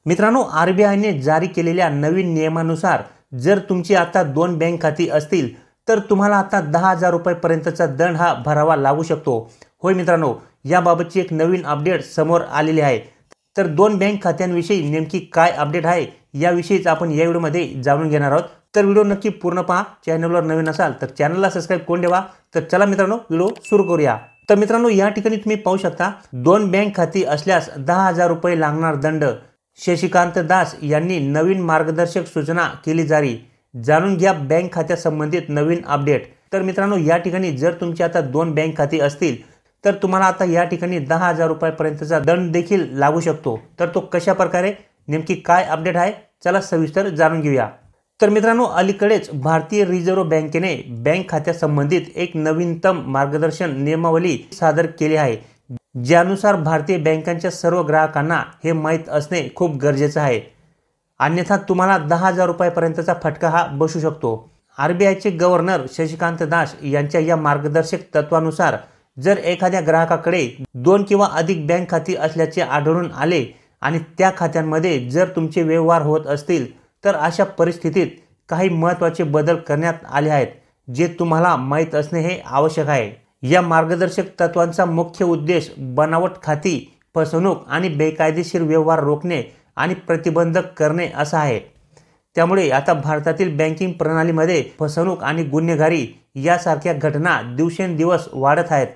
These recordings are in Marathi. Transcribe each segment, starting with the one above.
मित्रांनो, आरबीआयने जारी केलेल्या नवीन नियमानुसार जर तुमची आता 2 बँक खाती असतील तर तुम्हाला आता 10,000 रुपयांपर्यंतचा दंड हा भरावा लागू शकतो। होय मित्रांनो, याबाबतची एक नवीन अपडेट समोर आलेली आहे। तर 2 बँक खात्यांविषयी नेमकी काय अपडेट आहे याविषयीच आपण या व्हिडिओमध्ये जाणून घेणार आहोत। तर व्हिडिओ नक्की पूर्ण पहा। चॅनलवर नवीन असाल तर चॅनलला सबस्क्राइब करून ठेवा। तर चला मित्रांनो, व्हिडिओ सुरू करूया। तर मित्रांनो, या ठिकाणी तुम्ही पाहू शकता 2 बँक खाती असल्यास 10,000 रुपये लागणार दंड। शशिकांत दास यांनी नवीन मार्गदर्शक सूचना केली जारी। जाणून घ्या बँक खात्यासंबंधित नवीन अपडेट। तर मित्रांनो, या ठिकाणी जर तुमची आता 2 बँक खाती असतील तर तुम्हाला आता या ठिकाणी 10,000 रुपयांपर्यंतचा दंड देखील लागू शकतो। तर तो कशा प्रकारे, नेमकी काय अपडेट आहे, चला सविस्तर जाणून घेऊया। तर मित्रांनो, अलीकडेच भारतीय रिझर्व्ह बँकेने बँक खात्यासंबंधित एक नवीनतम मार्गदर्शन नियमावली सादर केली आहे, ज्यानुसार भारतीय बँकांच्या सर्व ग्राहकांना हे माहीत असणे खूप गरजेचे आहे, अन्यथा तुम्हाला 10,000 रुपयांपर्यंतचा फटका हा बसू शकतो। आरबीआयचे गव्हर्नर शशिकांत दास यांच्या या मार्गदर्शक तत्वानुसार जर एखाद्या ग्राहकाकडे 2 किंवा अधिक बँक खाती असल्याचे आढळून आले आणि त्या खात्यांमध्ये जर तुमचे व्यवहार होत असतील तर अशा परिस्थितीत काही महत्त्वाचे बदल करण्यात आले आहेत, जे तुम्हाला माहीत असणे हे आवश्यक आहे। या मार्गदर्शक तत्वांचा मुख्य उद्देश बनावट खाती, फसवणूक आणि बेकायदेशीर व्यवहार रोखणे आणि प्रतिबंधक करणे असा आहे। त्यामुळे आता भारतातील बँकिंग प्रणालीमध्ये फसवणूक आणि गुन्हेगारी यासारख्या घटना दिवसेंदिवस वाढत आहेत।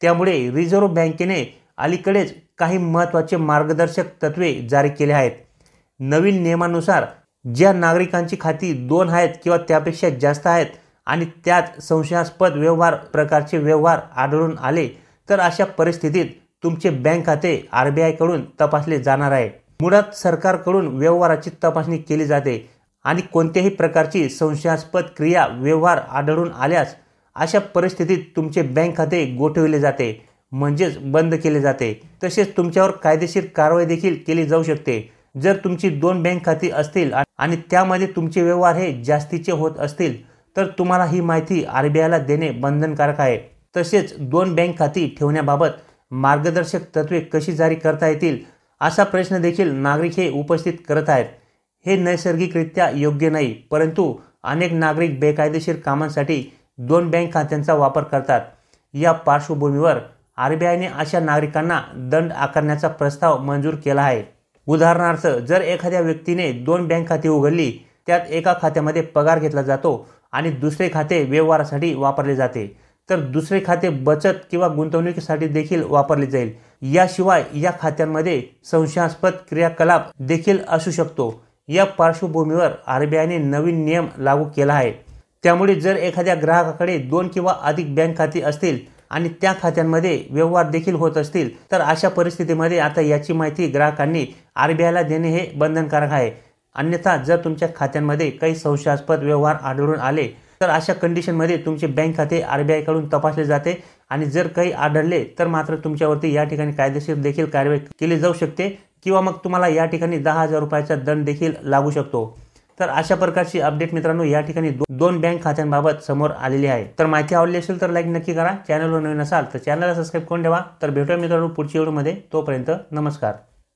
त्यामुळे रिझर्व्ह बँकेने अलीकडेच काही महत्त्वाचे मार्गदर्शक तत्वे जारी केले आहेत। नवीन नियमानुसार ज्या नागरिकांची खाती 2 आहेत किंवा त्यापेक्षा जास्त आहेत आणि त्यात संशयास्पद प्रकारचे व्यवहार आढळून आले तर अशा परिस्थितीत तुमचे बँक खाते आरबीआयकडून तपासले जाणार आहे। मुळात सरकारकडून व्यवहाराची तपासणी केली जाते आणि कोणत्याही प्रकारची संशयास्पद व्यवहार आढळून आल्यास अशा परिस्थितीत तुमचे बँक खाते गोठविले जाते, म्हणजेच बंद केले जाते। तसेच तुमच्यावर कायदेशीर कारवाई देखील केली जाऊ शकते। जर तुमची 2 बँक खाती असतील आणि त्यामध्ये तुमचे व्यवहार हे जास्तीचे होत असतील तर तुम्हाला ही माहिती आरबीआयला देणे बंधनकारक आहे। तसेच 2 बँक खाती ठेवण्याबाबत मार्गदर्शक तत्वे कशी जारी करता येतील असा प्रश्न देखील नागरिक हे उपस्थित करत आहेत। हे नैसर्गिकरित्या योग्य नाही, परंतु अनेक नागरिक बेकायदेशीर कामांसाठी 2 बँक खात्यांचा वापर करतात। या पार्श्वभूमीवर आरबीआयने अशा नागरिकांना दंड आकारण्याचा प्रस्ताव मंजूर केला आहे। उदाहरणार्थ, जर एखाद्या व्यक्तीने 2 बँक खाती उघडली, त्यात एका खात्यामध्ये पगार घेतला जातो आणि दुसरे खाते व्यवहारासाठी वापरले जाते, तर दुसरे खाते बचत किंवा गुंतवणुकीसाठी देखील वापरले जाईल। याशिवाय या खात्यांमध्ये संशयास्पद क्रियाकलाप देखील असू शकतो। या पार्श्वभूमीवर आरबीआयने नवीन नियम लागू केला आहे। त्यामुळे जर एखाद्या ग्राहकाकडे 2 किंवा अधिक बँक खाती असतील आणि त्या खात्यांमध्ये व्यवहार देखील होत असतील तर अशा परिस्थितीमध्ये आता याची माहिती ग्राहकांनी आरबीआयला देणे हे बंधनकारक आहे। अन्यथा जर तुमच्या खात्यांमध्ये काही संशयास्पद व्यवहार आढळून आले तर अशा कंडिशनमध्ये तुमचे बँक खाते आरबीआयकडून तपासले जाते आणि जर काही आढळले तर मात्र तुमच्यावरती या ठिकाणी कायदेशीर देखील कारवाई केली जाऊ शकते किंवा मग तुम्हाला या ठिकाणी 10,000 रुपयाचा दंड देखील लागू शकतो। तर अशा प्रकारची अपडेट मित्रांनो या ठिकाणी 2 बँक खात्यांबाबत समोर आलेली आहे। तर माहिती आवडली असेल तर लाईक नक्की करा। चॅनलवर नवीन असाल तर चॅनलला सबस्क्राइब करून ठेवा। तर भेटूया मित्रांनो पुढच्या व्हिडिओमध्ये। तोपर्यंत नमस्कार।